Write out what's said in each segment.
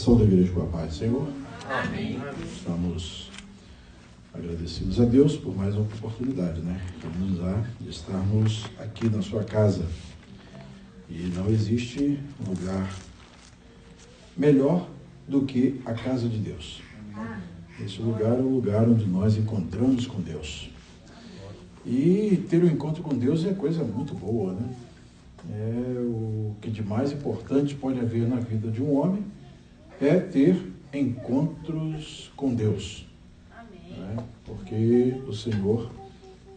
Sauda a igreja com a paz do Senhor. Amém. Estamos agradecidos a Deus por mais uma oportunidade, que nos dá de estarmos aqui na sua casa. E não existe lugar melhor do que a casa de Deus. Esse lugar é o lugar onde nós encontramos com Deus. E ter um encontro com Deus é coisa muito boa, É o que de mais importante pode haver na vida de um homem, é ter encontros com Deus. Amém. Porque o Senhor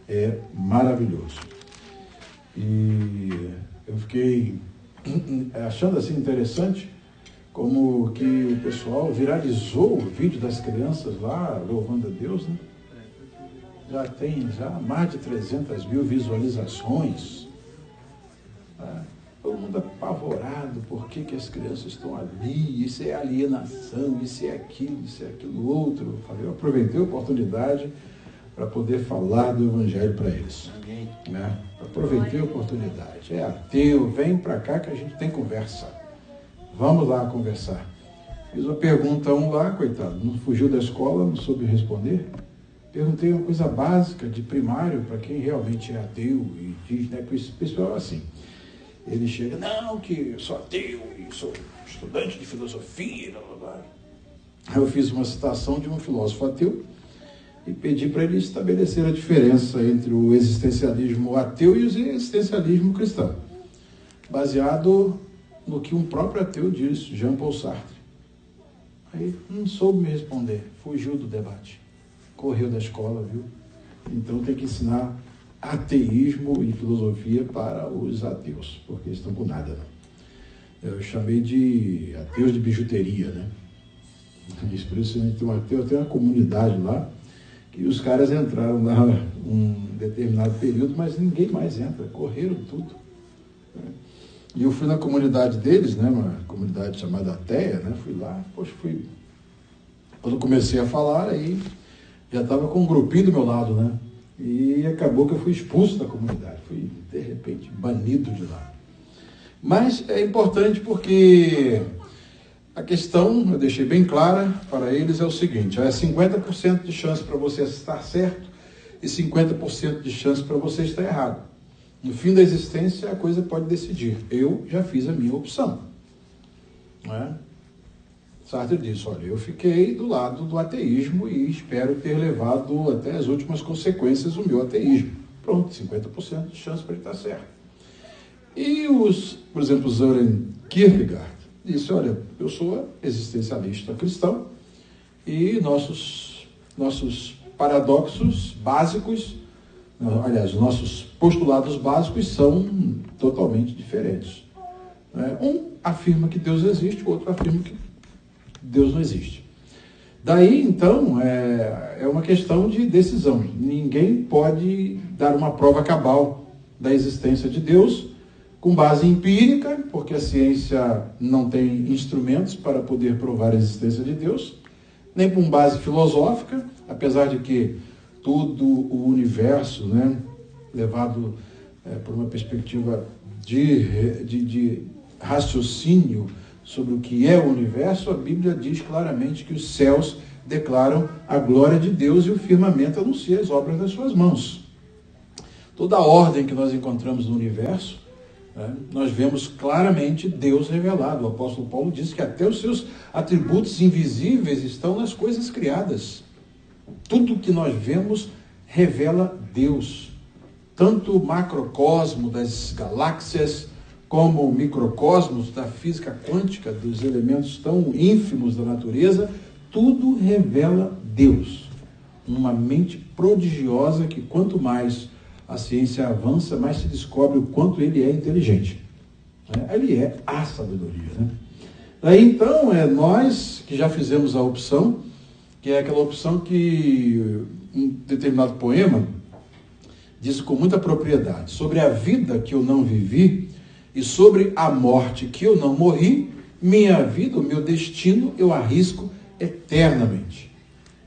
é maravilhoso. E eu fiquei achando assim interessante como que o pessoal viralizou o vídeo das crianças lá louvando a Deus, Já tem mais de 300 mil visualizações. Todo mundo apavorado, por que as crianças estão ali, isso é alienação, isso é aquilo outro. Eu aproveitei a oportunidade para poder falar do Evangelho para eles. Aproveitei a oportunidade. É ateu, vem para cá que a gente tem conversa. Vamos lá conversar. Fiz uma pergunta a um lá, coitado, não fugiu da escola, não soube responder. Perguntei uma coisa básica de primário para quem realmente é ateu e diz, que esse pessoal é assim. Ele chega, não, que eu sou ateu e sou estudante de filosofia, blá, blá, blá. Eu fiz uma citação de um filósofo ateu e pedi para ele estabelecer a diferença entre o existencialismo ateu e o existencialismo cristão, baseado no que um próprio ateu diz, Jean Paul Sartre. Aí não soube me responder, fugiu do debate, correu da escola, viu? Então tem que ensinar ateísmo e filosofia para os ateus, porque eles estão com nada. Eu chamei de ateus de bijuteria, Por isso a gente tem uma comunidade lá, que os caras entraram lá um determinado período, mas ninguém mais entra, correram tudo. E eu fui na comunidade deles, uma comunidade chamada Ateia, fui lá, quando comecei a falar, aí já estava com um grupinho do meu lado, E acabou que eu fui expulso da comunidade, fui, de repente, banido de lá. Mas é importante porque a questão, eu deixei bem clara para eles, é o seguinte, é 50% de chance para você estar certo e 50% de chance para você estar errado. No fim da existência, a coisa pode decidir. Eu já fiz a minha opção. Sartre disse, olha, eu fiquei do lado do ateísmo e espero ter levado até as últimas consequências o meu ateísmo. Pronto, 50% de chance para ele estar certo. E por exemplo, Søren Kierkegaard disse, olha, eu sou existencialista cristão e nossos paradoxos básicos, nossos postulados básicos são totalmente diferentes. Um afirma que Deus existe, o outro afirma que Deus não existe. Daí, então, é uma questão de decisão. Ninguém pode dar uma prova cabal da existência de Deus com base empírica, porque a ciência não tem instrumentos para poder provar a existência de Deus, nem com base filosófica, apesar de que todo o universo, levado por uma perspectiva de raciocínio sobre o que é o universo, a Bíblia diz claramente que os céus declaram a glória de Deus e o firmamento anuncia as obras das suas mãos. Toda a ordem que nós encontramos no universo, nós vemos claramente Deus revelado. O apóstolo Paulo diz que até os seus atributos invisíveis estão nas coisas criadas. Tudo que nós vemos revela Deus. Tanto o macrocosmo das galáxias, como o microcosmos da física quântica, dos elementos tão ínfimos da natureza, tudo revela Deus. Uma mente prodigiosa que quanto mais a ciência avança, mais se descobre o quanto ele é inteligente. Ele é a sabedoria. Daí então, nós que já fizemos a opção, que é aquela opção que um determinado poema diz com muita propriedade, sobre a vida que eu não vivi e sobre a morte que eu não morri, minha vida, o meu destino, eu arrisco eternamente.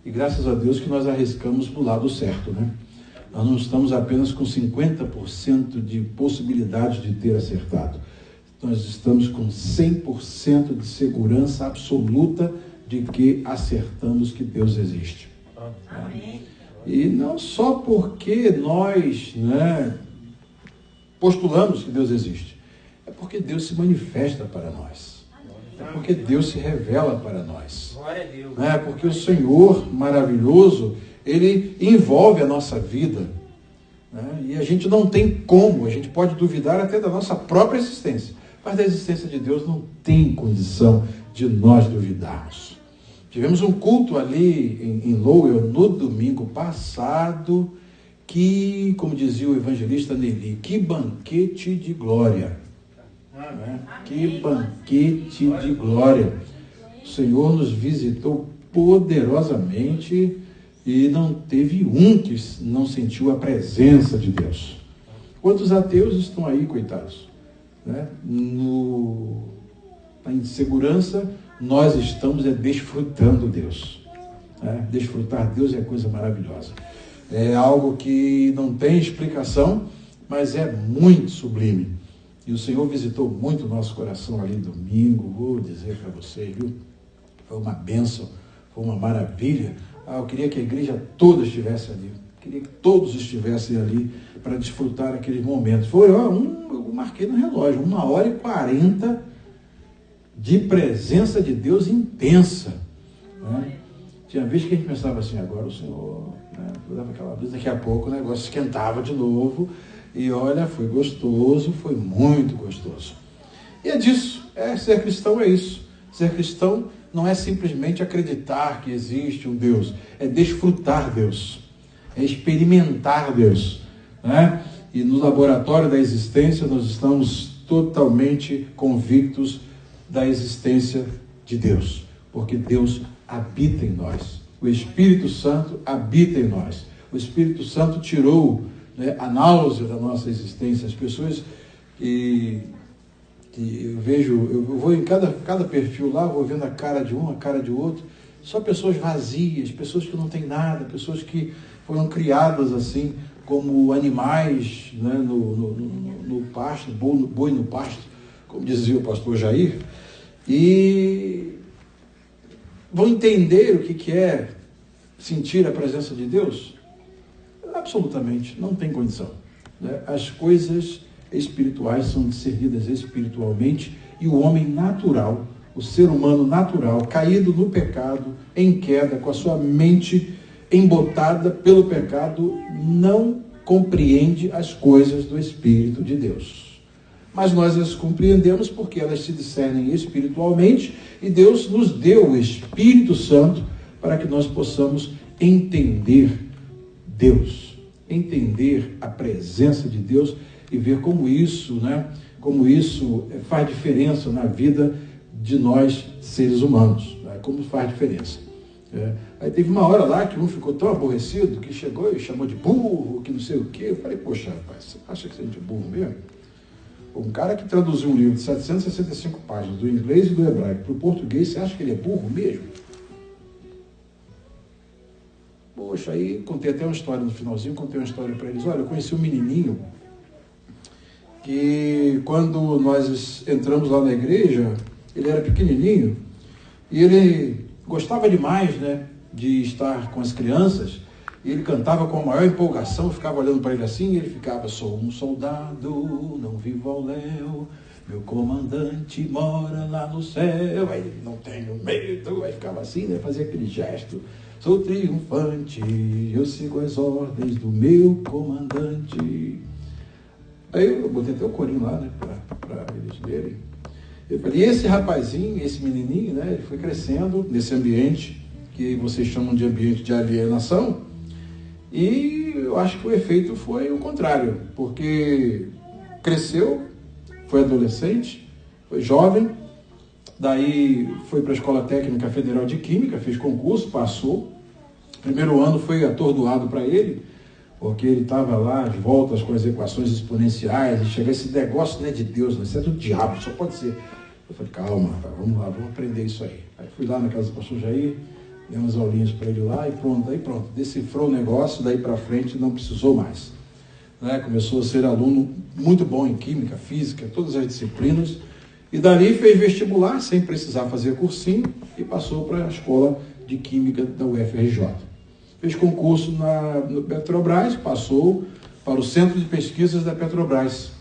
E graças a Deus que nós arriscamos do lado certo, Nós não estamos apenas com 50% de possibilidade de ter acertado. nós estamos com 100% de segurança absoluta de que acertamos que Deus existe. Amém. E não só porque nós, postulamos que Deus existe, é porque Deus se manifesta para nós. É porque Deus se revela para nós. Glória a Deus. É porque o Senhor maravilhoso, Ele envolve a nossa vida. E a gente não tem como, a gente pode duvidar até da nossa própria existência. Mas da existência de Deus não tem condição de nós duvidarmos. Tivemos um culto ali em Lowell no domingo passado, que, como dizia o evangelista Nelly, que banquete de glória. Que banquete de glória. O Senhor nos visitou poderosamente e não teve um que não sentiu a presença de Deus. Quantos ateus estão aí, coitados? Na insegurança, nós estamos desfrutando Deus. Desfrutar Deus é coisa maravilhosa. É algo que não tem explicação, mas é muito sublime. E o Senhor visitou muito o nosso coração ali domingo, vou dizer para vocês, viu? Foi uma bênção, foi uma maravilha. Eu queria que a igreja toda estivesse ali. Queria que todos estivessem ali para desfrutar aqueles momentos. Foi, eu marquei no relógio, 1h40 de presença de Deus intensa. Tinha vez que a gente pensava assim, agora o Senhor, dava aquela brisa, daqui a pouco o negócio esquentava de novo. E olha, foi gostoso, foi muito gostoso. E é disso, ser cristão é isso. Ser cristão não é simplesmente acreditar que existe um Deus, é desfrutar Deus, é experimentar Deus. E no laboratório da existência nós estamos totalmente convictos da existência de Deus, porque Deus habita em nós. O Espírito Santo habita em nós. O Espírito Santo tirou a náusea da nossa existência. As pessoas que eu vejo, eu vou em cada perfil lá, vou vendo a cara de um, a cara de outro, só pessoas vazias, pessoas que não têm nada, pessoas que foram criadas assim, como animais, no pasto, boi no pasto, como dizia o pastor Jair, e vão entender o que é sentir a presença de Deus? Absolutamente, não tem condição. As coisas espirituais são discernidas espiritualmente e o homem natural, o ser humano natural, caído no pecado, em queda, com a sua mente embotada pelo pecado, não compreende as coisas do Espírito de Deus. Mas nós as compreendemos porque elas se discernem espiritualmente e Deus nos deu o Espírito Santo para que nós possamos entender Deus, entender a presença de Deus e ver como isso, faz diferença na vida de nós, seres humanos, como faz diferença. Aí teve uma hora lá que um ficou tão aborrecido que chegou e chamou de burro, que não sei o quê. Eu falei, poxa, rapaz, você acha que você é burro mesmo? Um cara que traduziu um livro de 765 páginas, do inglês e do hebraico para o português, você acha que ele é burro mesmo? Poxa, aí contei até uma história no finalzinho, contei uma história para eles. Olha, eu conheci um menininho que quando nós entramos lá na igreja, ele era pequenininho e ele gostava demais, de estar com as crianças. E ele cantava com a maior empolgação, eu ficava olhando para ele assim, e ele ficava, sou um soldado, não vivo ao léu, meu comandante mora lá no céu, aí ele, não tenho medo, aí ficava assim, fazia aquele gesto, sou triunfante, eu sigo as ordens do meu comandante. Aí eu botei até o corinho lá, para eles lerem. Eu falei, e esse rapazinho, esse menininho, ele foi crescendo nesse ambiente, que vocês chamam de ambiente de alienação, e eu acho que o efeito foi o contrário, porque cresceu, foi adolescente, foi jovem, daí foi para a Escola Técnica Federal de Química, fez concurso, passou. Primeiro ano foi atordoado para ele, porque ele estava lá às voltas com as equações exponenciais, e chega esse negócio não é de Deus, isso é do diabo, só pode ser. Eu falei, calma, rapaz, vamos lá, vamos aprender isso aí. Aí fui lá na casa do pastor Jair, dei umas aulinhas para ele lá e pronto, decifrou o negócio, daí para frente não precisou mais. né? Começou a ser aluno muito bom em química, física, todas as disciplinas, e dali fez vestibular sem precisar fazer cursinho e passou para a escola de química da UFRJ. Fez concurso no Petrobras, passou para o Centro de Pesquisas da Petrobras.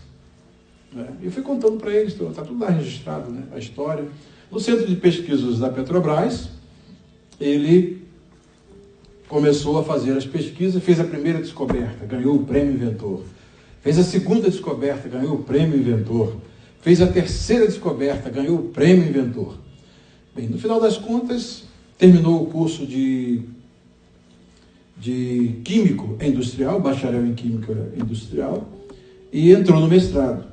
E eu fui contando para eles, está tudo lá registrado, né, a história. No Centro de Pesquisas da Petrobras, ele começou a fazer as pesquisas, fez a primeira descoberta, ganhou o prêmio Inventor. Fez a segunda descoberta, ganhou o prêmio Inventor. Fez a terceira descoberta, ganhou o prêmio Inventor. Bem, no final das contas, terminou o curso de Químico Industrial, bacharel em Química Industrial, e entrou no mestrado.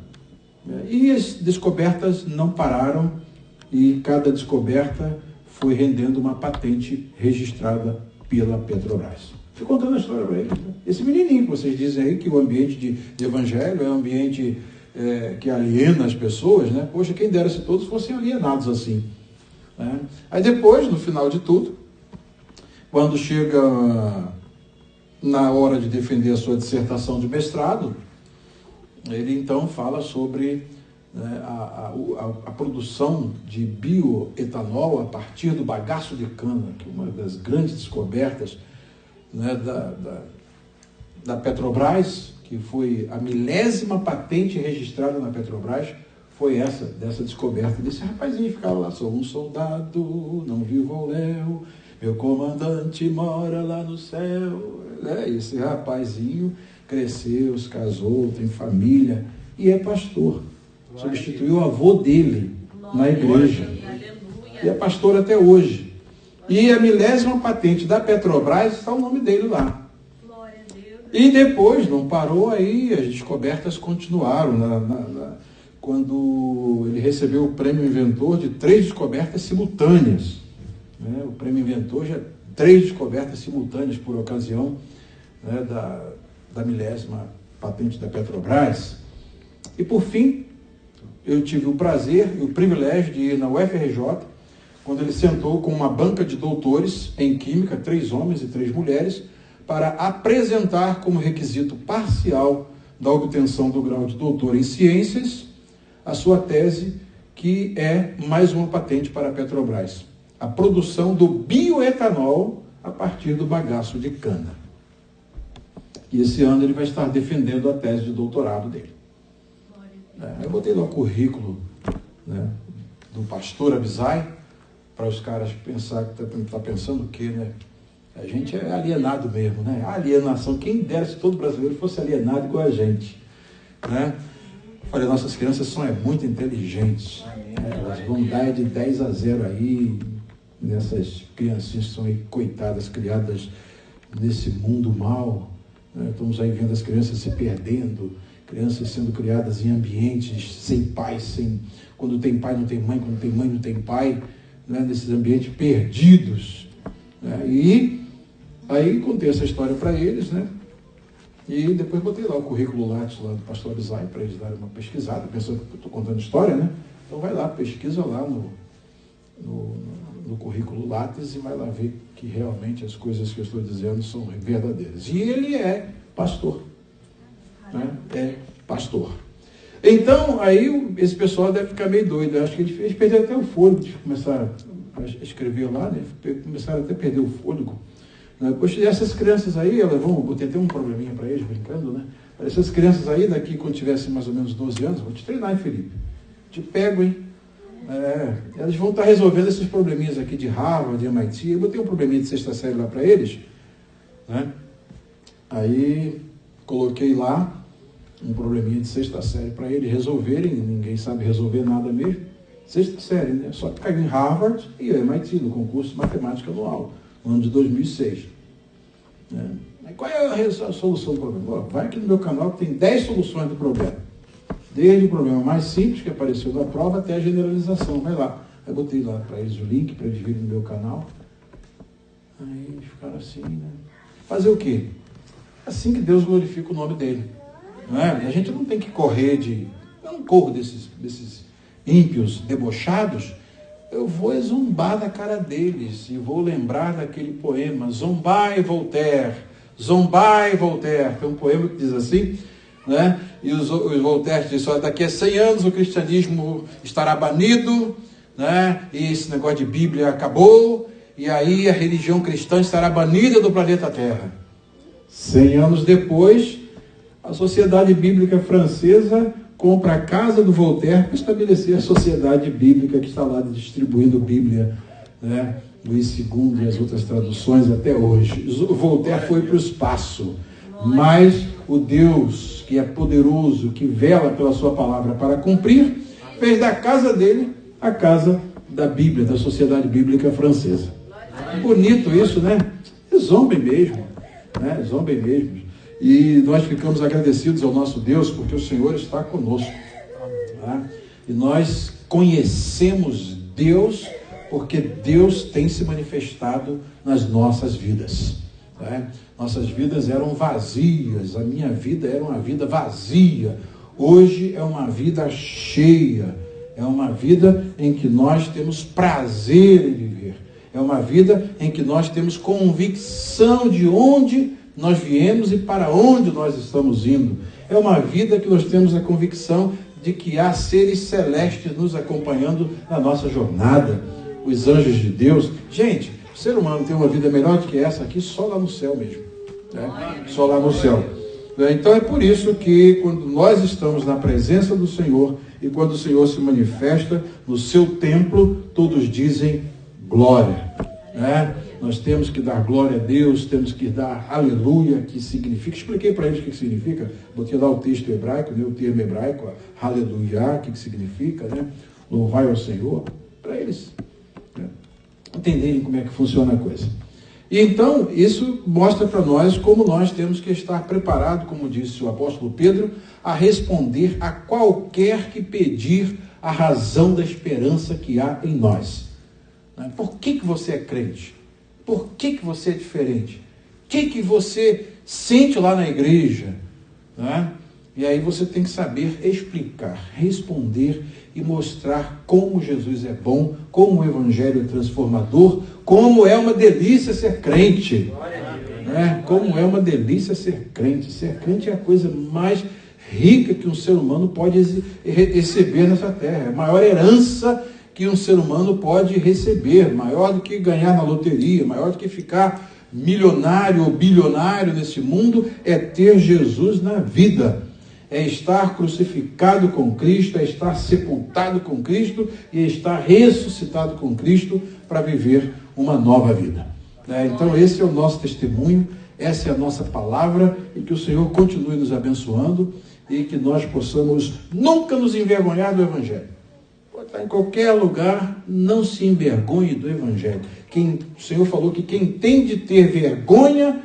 E as descobertas não pararam, e cada descoberta foi rendendo uma patente registrada pela Petrobras. Fui contando a história para ele. Esse menininho que vocês dizem aí, que o ambiente de evangelho é um ambiente que aliena as pessoas, né? Poxa, quem dera se todos fossem alienados assim. Né? Aí depois, no final de tudo, quando chega na hora de defender a sua dissertação de mestrado, ele então fala sobre, né, a produção de bioetanol a partir do bagaço de cana, que é uma das grandes descobertas, né, da Petrobras, que foi a 1000ª patente registrada na Petrobras, foi dessa descoberta desse rapazinho que ficava lá, sou um soldado, não vivo ao léu, meu comandante mora lá no céu. Esse rapazinho cresceu, se casou, tem família e é pastor. Substituiu o avô dele na igreja. E é pastor até hoje. E a 1000ª patente da Petrobras está o nome dele lá. E depois, não parou aí, as descobertas continuaram. Quando ele recebeu o prêmio Inventor de 3 descobertas simultâneas. Né? O prêmio Inventor já 3 descobertas simultâneas por ocasião, né, da 1000ª patente da Petrobras. E por fim, eu tive o prazer e o privilégio de ir na UFRJ, quando ele sentou com uma banca de doutores em Química, 3 homens e 3 mulheres, para apresentar como requisito parcial da obtenção do grau de doutor em Ciências a sua tese, que é mais uma patente para a Petrobras. A produção do bioetanol a partir do bagaço de cana. E esse ano ele vai estar defendendo a tese de doutorado dele. Eu botei lá o currículo, né, do pastor Abisai, para os caras pensar que tá pensando o quê, né? A gente é alienado mesmo, né? A alienação, quem dera se todo brasileiro fosse alienado igual a gente, né? Olha, nossas crianças são muito inteligentes, né? Elas vão dar de 10-0 aí, nessas criancinhas que são aí, coitadas, criadas nesse mundo mal, né? Estamos aí vendo as crianças se perdendo, crianças sendo criadas em ambientes sem pai, quando tem pai não tem mãe, quando tem mãe não tem pai, né? Nesses ambientes perdidos, né? E aí contei essa história para eles, né? E depois botei lá o currículo Lattes lá do pastor Abisai para eles darem uma pesquisada, pensando que eu estou contando história, né? Então vai lá, pesquisa lá no currículo Lattes e vai lá ver que realmente as coisas que eu estou dizendo são verdadeiras. E ele é pastor, né? É pastor. Então, aí esse pessoal deve ficar meio doido. Eu acho que eles perderam até o fôlego de começar a escrever lá, né? Começaram até a perder o fôlego. Poxa, essas crianças aí, elas vão, vou ter até um probleminha para eles, brincando, né? Essas crianças aí, daqui quando tivessem mais ou menos 12 anos, vou te treinar, hein, Felipe? Te pego, hein? Elas vão estar resolvendo esses probleminhas aqui de Harvard, de MIT. Eu botei um probleminha de 6ª série lá para eles, né? Aí coloquei lá um probleminha de 6ª série para eles resolverem. Ninguém sabe resolver nada mesmo. 6ª série, né? Só que caiu em Harvard e MIT no concurso de matemática anual, no ano de 2006. Qual é a solução do problema? Vai aqui no meu canal que tem 10 soluções do problema. Desde o problema mais simples que apareceu na prova até a generalização. Vai lá. Aí botei lá para eles o link para eles virem no meu canal. Aí eles ficaram assim, né? Fazer o quê? Assim que Deus glorifica o nome dele. Não é? A gente não tem que correr eu não corro desses ímpios debochados. Eu vou zombar da cara deles e vou lembrar daquele poema, Zombai, Voltaire. Tem um poema que diz assim, né? E os Voltaire dizem, olha, daqui a 100 anos o cristianismo estará banido, né? E esse negócio de Bíblia acabou, e aí a religião cristã estará banida do planeta Terra. 100 anos depois, a Sociedade Bíblica Francesa compra a casa do Voltaire para estabelecer a Sociedade Bíblica que está lá distribuindo Bíblia, né? Luís II e as outras traduções até hoje. O Voltaire foi para o espaço, mas o Deus que é poderoso, que vela pela sua palavra para cumprir, fez da casa dele a casa da Bíblia, da Sociedade Bíblica Francesa. Bonito isso, né? Zombem mesmo, né? Zombem mesmo. E nós ficamos agradecidos ao nosso Deus, porque o Senhor está conosco. Tá? E nós conhecemos Deus, porque Deus tem se manifestado nas nossas vidas. Tá? Nossas vidas eram vazias, a minha vida era uma vida vazia. Hoje é uma vida cheia, é uma vida em que nós temos prazer em viver. É uma vida em que nós temos convicção de onde nós viemos e para onde nós estamos indo. É uma vida que nós temos a convicção de que há seres celestes nos acompanhando na nossa jornada. Os anjos de Deus. Gente, o ser humano tem uma vida melhor do que essa aqui só lá no céu mesmo. Né? Só lá no céu. Então é por isso que quando nós estamos na presença do Senhor e quando o Senhor se manifesta no seu templo, todos dizem glória. Né? Nós temos que dar glória a Deus, temos que dar aleluia, que significa, expliquei para eles o que significa, botei lá o texto hebraico, né? O termo hebraico, aleluia, o que significa, né? Louvai ao Senhor, para eles, né? Entenderem como é que funciona a coisa. E então, isso mostra para nós como nós temos que estar preparados, como disse o apóstolo Pedro, a responder a qualquer que pedir a razão da esperança que há em nós. Por que você é crente? Por que você é diferente? O que você sente lá na igreja? Né? E aí você tem que saber explicar, responder e mostrar como Jesus é bom, como o Evangelho é transformador, como é uma delícia ser crente. Né? Como é uma delícia ser crente. Ser crente é a coisa mais rica que um ser humano pode receber nessa terra. É a maior herança que um ser humano pode receber, maior do que ganhar na loteria, maior do que ficar milionário ou bilionário nesse mundo, é ter Jesus na vida, é estar crucificado com Cristo, é estar sepultado com Cristo e estar ressuscitado com Cristo para viver uma nova vida. Então esse é o nosso testemunho, essa é a nossa palavra, e que o Senhor continue nos abençoando e que nós possamos nunca nos envergonhar do Evangelho. Está em qualquer lugar, não se envergonhe do Evangelho. O Senhor falou que quem tem de ter vergonha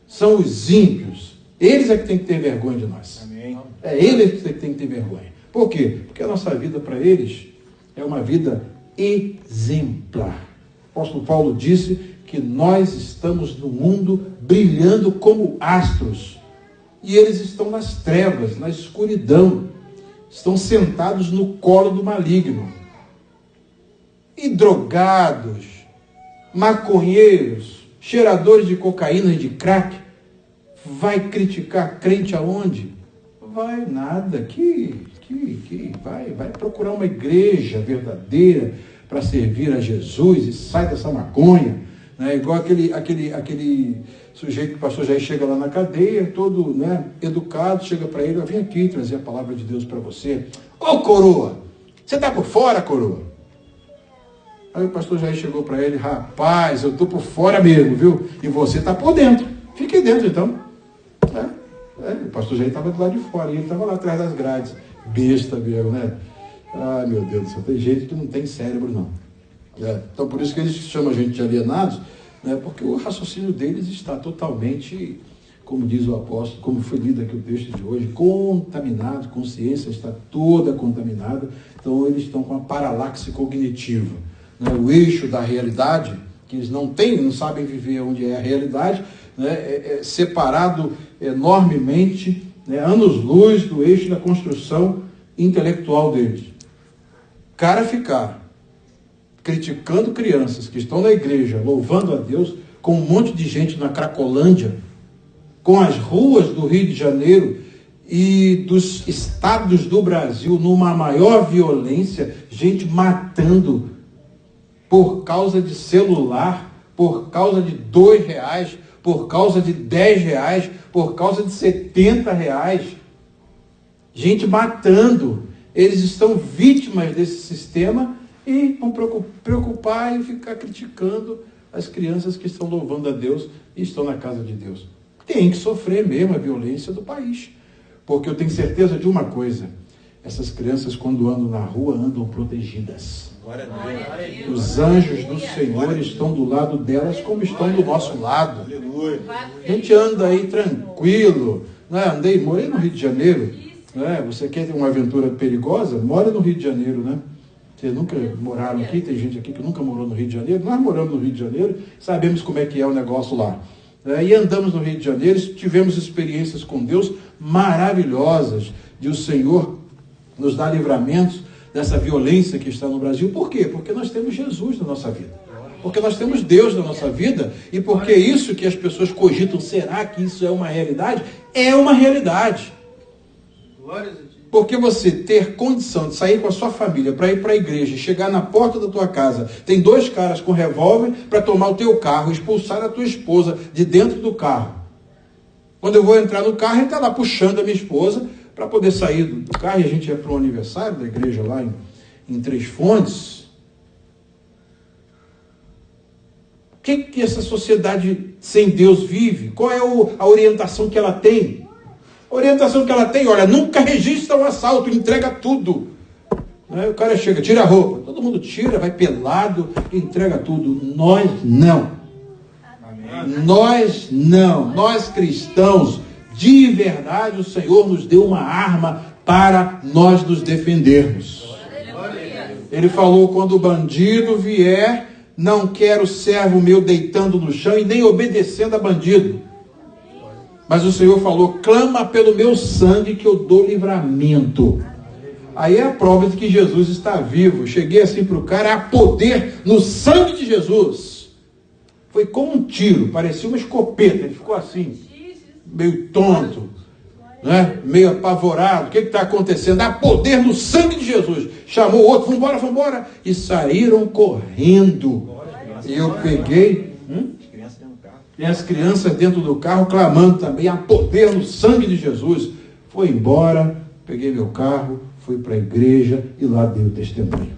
são os ímpios. Eles é que tem que ter vergonha de nós. Amém. É eles que tem que ter vergonha. Por quê? Porque a nossa vida para eles é uma vida exemplar. O apóstolo Paulo disse que nós estamos no mundo brilhando como astros. E eles estão nas trevas, na escuridão. Estão sentados no colo do maligno. E drogados, maconheiros, cheiradores de cocaína e de crack, vai criticar crente aonde? Vai nada, vai procurar uma igreja verdadeira para servir a Jesus e sai dessa maconha. Né? Igual aquele sujeito que o pastor Jair chega lá na cadeia, todo, né, educado, chega para ele, vem aqui trazer a palavra de Deus para você. Ô coroa, você está por fora, coroa? Aí o pastor Jair chegou para ele, rapaz, eu estou por fora mesmo, viu? E você está por dentro. Fique dentro então. O pastor Jair estava do lado de fora, e ele estava lá atrás das grades. Besta mesmo, né? Ai, meu Deus do céu, tem gente que não tem cérebro, não. Então, por isso que eles chamam a gente de alienados, né? Porque o raciocínio deles está totalmente, como diz o apóstolo, como foi lido aqui o texto de hoje, contaminado, a consciência está toda contaminada, então eles estão com a paralaxe cognitiva, né? O eixo da realidade, que eles não têm, não sabem viver onde é a realidade, né? É separado enormemente, né? Anos-luz do eixo da construção intelectual deles. Cara ficar criticando crianças que estão na igreja, louvando a Deus, com um monte de gente na Cracolândia, com as ruas do Rio de Janeiro e dos estados do Brasil numa maior violência, gente matando por causa de celular, por causa de R$2, por causa de R$10, por causa de R$70. Gente matando. Eles estão vítimas desse sistema e vão preocupar e ficar criticando as crianças que estão louvando a Deus e estão na casa de Deus. Tem que sofrer mesmo a violência do país. Porque eu tenho certeza de uma coisa: essas crianças, quando andam na rua, andam protegidas. Os anjos do Senhor estão do lado delas como estão do nosso lado. A gente anda aí tranquilo. Morei no Rio de Janeiro. Você quer ter uma aventura perigosa? Mora no Rio de Janeiro, né? Vocês nunca moraram aqui? Tem gente aqui que nunca morou no Rio de Janeiro. Nós moramos no Rio de Janeiro, sabemos como é que é o negócio lá. E andamos no Rio de Janeiro, tivemos experiências com Deus maravilhosas, de o Senhor nos dar livramentos dessa violência que está no Brasil. Por quê? Porque nós temos Jesus na nossa vida. Porque nós temos Deus na nossa vida, e porque isso que as pessoas cogitam, será que isso é uma realidade? É uma realidade. Porque você ter condição de sair com a sua família para ir para a igreja e chegar na porta da tua casa, tem 2 caras com revólver para tomar o teu carro, expulsar a tua esposa de dentro do carro. Quando eu vou entrar no carro, ele está lá puxando a minha esposa para poder sair do carro, e a gente ia para um aniversário da igreja lá em Três Fontes. O que essa sociedade sem Deus vive? Qual é a orientação que ela tem? A orientação que ela tem, olha, nunca registra um assalto, entrega tudo. O cara chega, tira a roupa, todo mundo tira, vai pelado, entrega tudo. Nós não. Amém. Nós não. Nós cristãos, de verdade, o Senhor nos deu uma arma para nós nos defendermos. Ele falou: quando o bandido vier, não quero servo meu deitando no chão e nem obedecendo a bandido. Mas o Senhor falou: clama pelo meu sangue que eu dou livramento. Aí é a prova de que Jesus está vivo. Cheguei assim para o cara: há poder no sangue de Jesus. Foi como um tiro, parecia uma escopeta. Ele ficou assim, meio tonto, né? Meio apavorado. O que está acontecendo? Há poder no sangue de Jesus. Chamou o outro: vamos embora. E saíram correndo. E eu peguei... E as crianças dentro do carro clamando também: há poder no sangue de Jesus. Foi embora, peguei meu carro, fui para a igreja e lá dei o testemunho.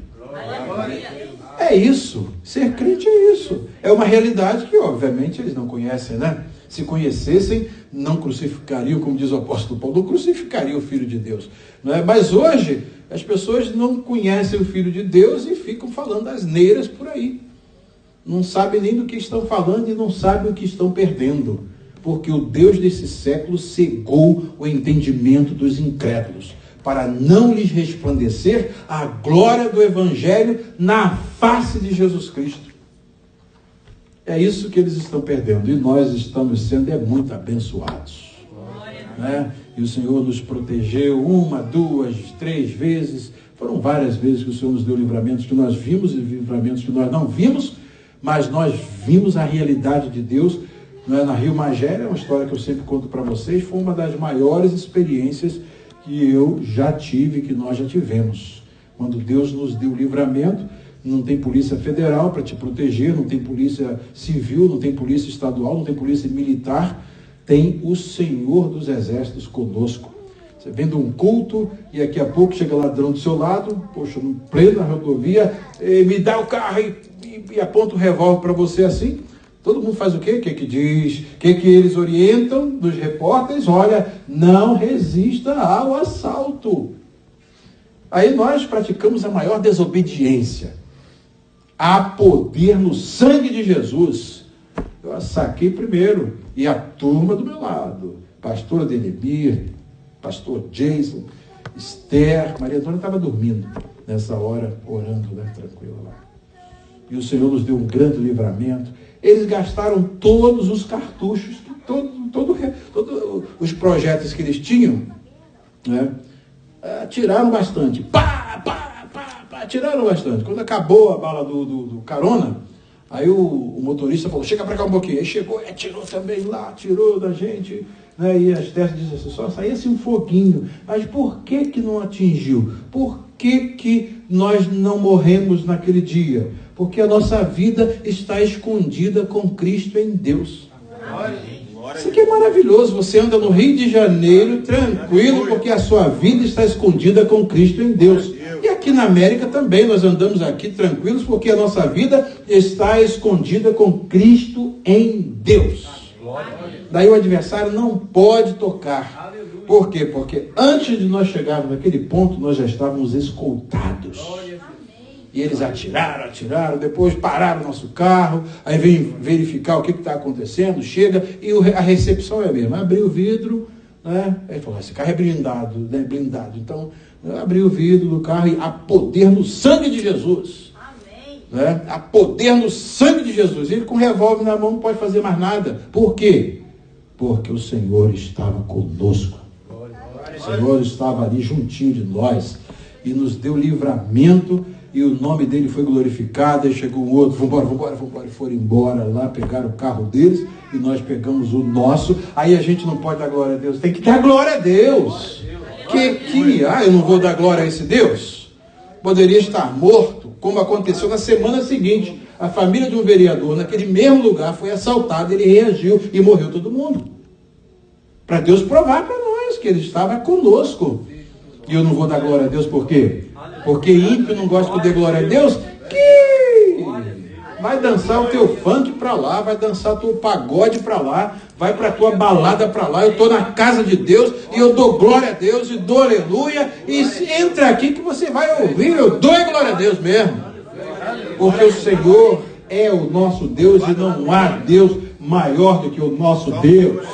É isso, ser crente é isso. É uma realidade que obviamente eles não conhecem, né? Se conhecessem, não crucificariam, como diz o apóstolo Paulo, não crucificariam o Filho de Deus. Não é? Mas hoje as pessoas não conhecem o Filho de Deus e ficam falando asneiras por aí. Não sabem nem do que estão falando e não sabem o que estão perdendo. Porque o Deus desse século cegou o entendimento dos incrédulos, para não lhes resplandecer a glória do Evangelho na face de Jesus Cristo. É isso que eles estão perdendo. E nós estamos sendo muito abençoados. Né? E o Senhor nos protegeu 1, 2, 3 vezes. Foram várias vezes que o Senhor nos deu livramentos que nós vimos e livramentos que nós não vimos. Mas nós vimos a realidade de Deus. Na Rio Magé, é uma história que eu sempre conto para vocês, foi uma das maiores experiências que eu já tive, que nós já tivemos. Quando Deus nos deu livramento, não tem polícia federal para te proteger, não tem polícia civil, não tem polícia estadual, não tem polícia militar, tem o Senhor dos Exércitos conosco. Você vem de um culto e daqui a pouco chega ladrão do seu lado, poxa, no pleno rodovia, me dá o carro e aponta o revólver para você assim. Todo mundo faz o quê? O que diz? O que eles orientam dos repórteres? Olha, não resista ao assalto. Aí nós praticamos a maior desobediência. Há poder no sangue de Jesus. Eu a saquei primeiro. E a turma do meu lado. Pastor Adelemir, pastor Jason, Esther, Maria Antônia estava dormindo nessa hora, orando, né, tranquila lá. E o Senhor nos deu um grande livramento. Eles gastaram todos os cartuchos, todos os projetos que eles tinham, né? Tiraram bastante. Tiraram bastante. Quando acabou a bala do carona, aí o motorista falou: chega para cá um pouquinho. Aí chegou, tirou também lá, tirou da gente. né? E as testas dizem assim, só saía assim um foguinho. Mas por que não atingiu? Por que nós não morremos naquele dia? Porque a nossa vida está escondida com Cristo em Deus. Isso aqui é maravilhoso. Você anda no Rio de Janeiro tranquilo, porque a sua vida está escondida com Cristo em Deus. E aqui na América também nós andamos aqui tranquilos, porque a nossa vida está escondida com Cristo em Deus. Daí o adversário não pode tocar. Por quê? Porque antes de nós chegarmos naquele ponto, nós já estávamos escoltados. E eles atiraram, depois pararam o nosso carro, aí vem verificar o que está acontecendo, chega, e a recepção é a mesma. Abriu o vidro, né? Aí falou, esse carro é blindado, né? Blindado. Então, abriu o vidro do carro e há poder no sangue de Jesus. Amém. Né? Há poder no sangue de Jesus. Ele com o revólver na mão não pode fazer mais nada. Por quê? Porque o Senhor estava conosco. O Senhor estava ali juntinho de nós e nos deu livramento. E o nome dele foi glorificado, aí chegou um outro, vambora, e foram embora lá, pegaram o carro deles, e nós pegamos o nosso. Aí a gente não pode dar glória a Deus, tem que dar glória a Deus. Eu não vou dar glória a esse Deus? Poderia estar morto, como aconteceu na semana seguinte. A família de um vereador, naquele mesmo lugar, foi assaltada, ele reagiu e morreu todo mundo. Para Deus provar para nós que ele estava conosco. E eu não vou dar glória a Deus por quê? Porque ímpio não gosta que eu dê glória a Deus, que vai dançar o teu funk para lá, vai dançar o teu pagode para lá, vai para a tua balada para lá. Eu estou na casa de Deus e eu dou glória a Deus e dou aleluia. E entra aqui que você vai ouvir, eu dou glória a Deus mesmo. Porque o Senhor é o nosso Deus e não há Deus maior do que o nosso Deus.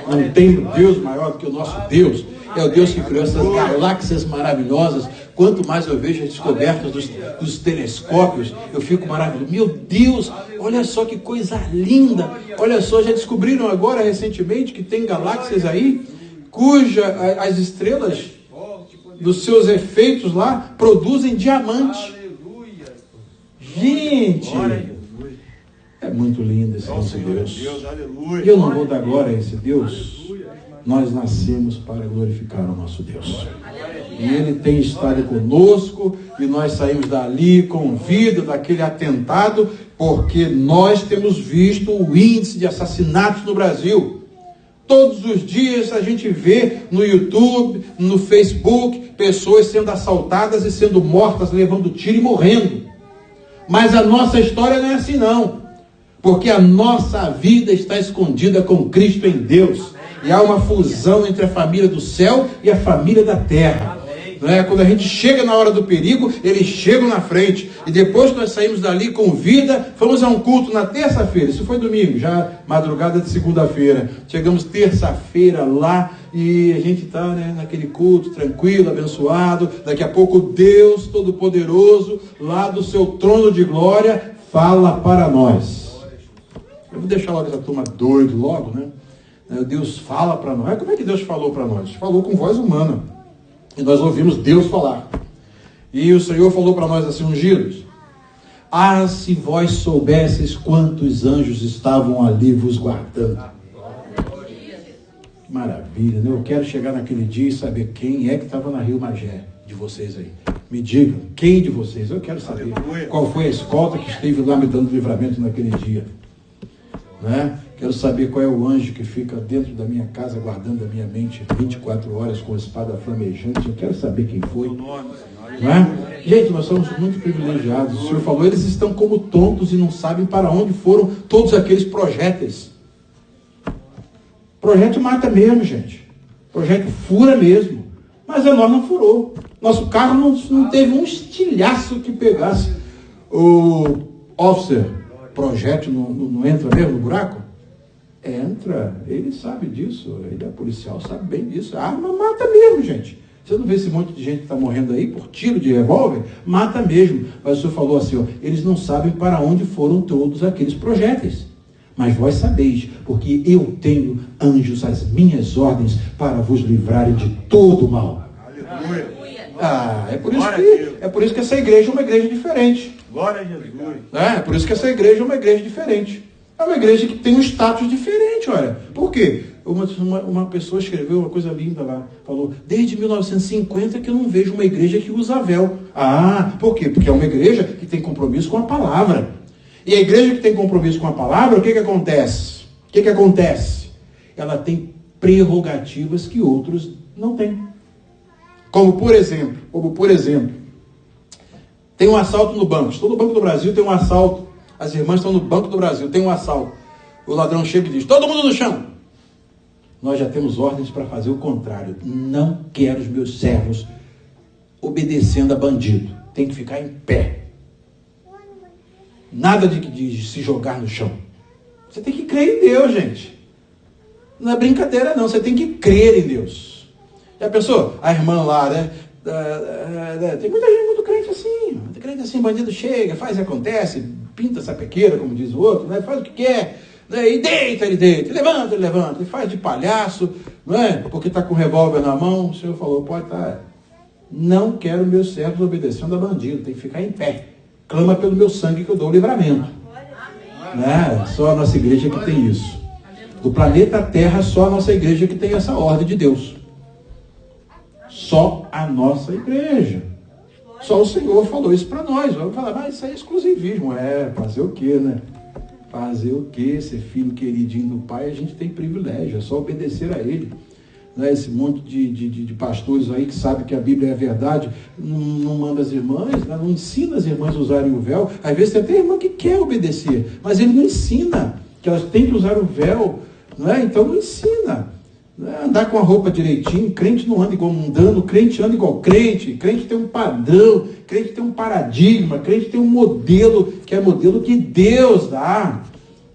Não tem Deus maior do que o nosso Deus. É o Deus que criou essas galáxias maravilhosas. Quanto mais eu vejo as descobertas dos telescópios, eu fico maravilhoso. Meu Deus, olha só que coisa linda. Olha só, já descobriram agora recentemente que tem galáxias aí, cuja as estrelas dos seus efeitos lá produzem diamante. Gente, é muito lindo esse nosso Deus. E eu não vou dar glória a esse Deus. Nós nascemos para glorificar o nosso Deus. E Ele tem estado conosco, e nós saímos dali com vida daquele atentado, porque nós temos visto o índice de assassinatos no Brasil. Todos os dias a gente vê no YouTube, no Facebook, pessoas sendo assaltadas e sendo mortas, levando tiro e morrendo. Mas a nossa história não é assim não. Porque a nossa vida está escondida com Cristo em Deus. E há uma fusão entre a família do céu e a família da terra. Não é? Quando a gente chega na hora do perigo, eles chegam na frente. E depois que nós saímos dali com vida, fomos a um culto na terça-feira. Isso foi domingo, já madrugada de segunda-feira. Chegamos terça-feira lá e a gente está, né, naquele culto tranquilo, abençoado. Daqui a pouco Deus Todo-Poderoso, lá do seu trono de glória, fala para nós. Eu vou deixar logo essa turma doido logo, né? Deus fala para nós. Como é que Deus falou para nós? Falou com voz humana. E nós ouvimos Deus falar. E o Senhor falou para nós assim, ungidos: ah, se vós soubesseis quantos anjos estavam ali vos guardando. Que maravilha, né? Eu quero chegar naquele dia e saber quem é que estava na Rio Magé de vocês aí. Me digam, quem de vocês? Eu quero saber qual foi a escolta que esteve lá me dando livramento naquele dia. Né? Quero saber qual é o anjo que fica dentro da minha casa, guardando a minha mente 24 horas com a espada flamejante. Eu quero saber quem foi. Não é? Gente, nós somos muito privilegiados. O Senhor falou, eles estão como tontos e não sabem para onde foram todos aqueles projéteis. Projeto mata mesmo, gente. Projeto fura mesmo. Mas a nós não furou. Nosso carro não teve um estilhaço que pegasse. O officer, projétil não entra mesmo no buraco? Entra, ele sabe disso, ele é policial, sabe bem disso. A arma mata mesmo, gente. Você não vê esse monte de gente que está morrendo aí por tiro de revólver? Mata mesmo. Mas o Senhor falou assim, ó, eles não sabem para onde foram todos aqueles projéteis. Mas vós sabeis, porque eu tenho anjos às minhas ordens para vos livrarem de todo o mal. Aleluia. Ah, é por isso que essa igreja é uma igreja diferente. Glória a Jesus. É por isso que essa igreja é uma igreja diferente. É uma igreja que tem um status diferente, olha. Por quê? Uma pessoa escreveu uma coisa linda lá, falou, desde 1950 que eu não vejo uma igreja que usa véu. Ah, por quê? Porque é uma igreja que tem compromisso com a palavra. E a igreja que tem compromisso com a palavra, o que acontece? O que acontece? Ela tem prerrogativas que outros não têm. Como por exemplo, tem um assalto no banco. Todo banco do Brasil tem um assalto. As irmãs estão no Banco do Brasil, tem um assalto. O ladrão chega e diz, todo mundo no chão. Nós já temos ordens para fazer o contrário. Não quero os meus servos obedecendo a bandido. Tem que ficar em pé. Nada de se jogar no chão. Você tem que crer em Deus, gente. Não é brincadeira, não. Você tem que crer em Deus. Já pensou? A irmã lá, né? Tem muita gente muito crente assim. Muito crente assim, bandido chega, faz e acontece, pinta sapequeira, como diz o outro, né? Faz o que quer. E deita, ele deita, ele levanta, ele faz de palhaço, não é? Porque está com o revólver na mão. O Senhor falou, pode estar. Não quero meus servos obedecendo a bandido, tem que ficar em pé. Clama pelo meu sangue que eu dou o livramento. Né? Só a nossa igreja que tem isso. Do planeta Terra, só a nossa igreja que tem essa ordem de Deus. Só a nossa igreja. Só o Senhor falou isso para nós. Vamos falar, mas isso é exclusivismo. Fazer o quê, né? Fazer o quê? Ser filho queridinho do Pai, a gente tem privilégio, é só obedecer a Ele. Né? Esse monte de pastores aí que sabe que a Bíblia é a verdade, não manda as irmãs, né? Não ensina as irmãs a usarem o véu. Às vezes tem até irmã que quer obedecer, mas ele não ensina que elas têm que usar o véu. Né? Então não ensina. Andar com a roupa direitinho, crente não anda igual mundano, crente anda igual crente tem um padrão, crente tem um paradigma, crente tem um modelo, que é modelo que Deus dá.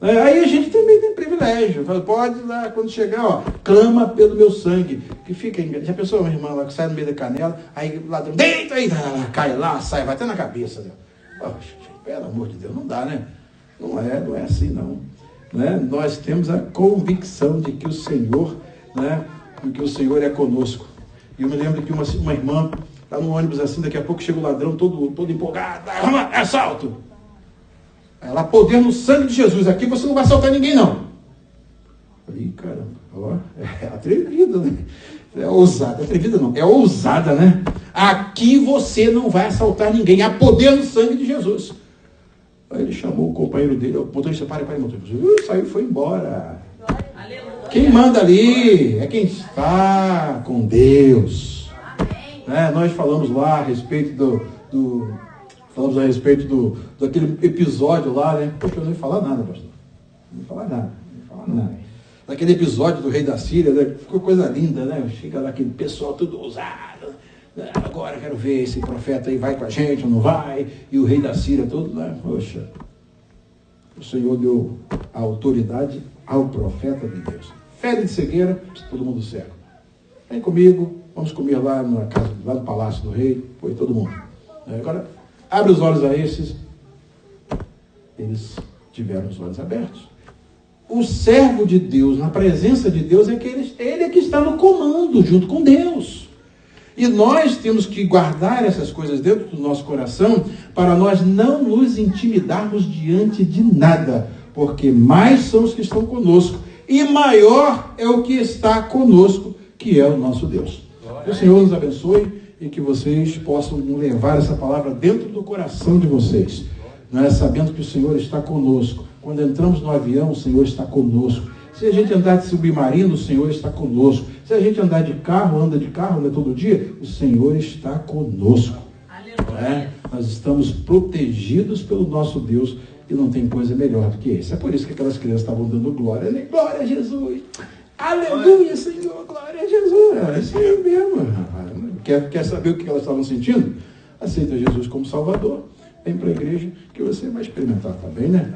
Aí a gente também tem privilégio, pode lá, quando chegar, ó, clama pelo meu sangue, que fica, já pensou uma irmã lá que sai no meio da canela, aí o ladrão, deita aí, cai lá, sai, vai até na cabeça, né? Poxa, pelo amor de Deus, não dá, né? Não é assim não. Né? Nós temos a convicção de que o Senhor, né, que o Senhor é conosco. E eu me lembro que uma irmã está no ônibus assim, daqui a pouco chega o ladrão todo empolgado, vamos lá, é assalto. Ela, poder no sangue de Jesus, aqui você não vai assaltar ninguém não. Falei, caramba, ó, é atrevida, né? É ousada, atrevida não, é ousada, né? Aqui você não vai assaltar ninguém, há poder no sangue de Jesus. Aí ele chamou o companheiro dele, o motorista, para, motorista. Saiu e foi embora. Quem manda ali é quem está com Deus. Né? Nós falamos lá a respeito daquele episódio lá, né? Poxa, eu não ia falar nada, pastor. Não ia falar nada. Daquele episódio do rei da Síria, né? Ficou coisa linda, né? Chega lá aquele pessoal tudo ousado. Agora quero ver esse profeta aí vai com a gente ou não vai. E o rei da Síria todo lá. Poxa, o Senhor deu a autoridade ao profeta de Deus. Fé de cegueira, todo mundo cego. Vem comigo, vamos comer lá na casa, lá no palácio do rei. Foi todo mundo. Agora, abre os olhos a esses. Eles tiveram os olhos abertos. O servo de Deus, na presença de Deus, ele é que está no comando, junto com Deus. E nós temos que guardar essas coisas dentro do nosso coração para nós não nos intimidarmos diante de nada, porque mais são os que estão conosco e maior é o que está conosco, que é o nosso Deus. Que o Senhor nos abençoe e que vocês possam levar essa palavra dentro do coração de vocês, né? Sabendo que o Senhor está conosco. Quando entramos no avião, o Senhor está conosco. Se a gente andar de submarino, o Senhor está conosco. Se a gente andar de carro, anda todo dia, o Senhor está conosco. Né? Nós estamos protegidos pelo nosso Deus e não tem coisa melhor do que isso. É por isso que aquelas crianças estavam dando glória, né? Glória a Jesus! Aleluia, Senhor! Glória a Jesus! É isso aí mesmo. Quer saber o que elas estavam sentindo? Aceita Jesus como Salvador. Vem para a igreja que você vai experimentar também, né?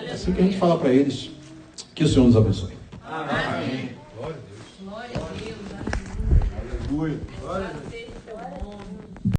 É assim que a gente fala para eles. Que o Senhor nos abençoe. Amém. Glória a Deus. Glória a Deus. Aleluia.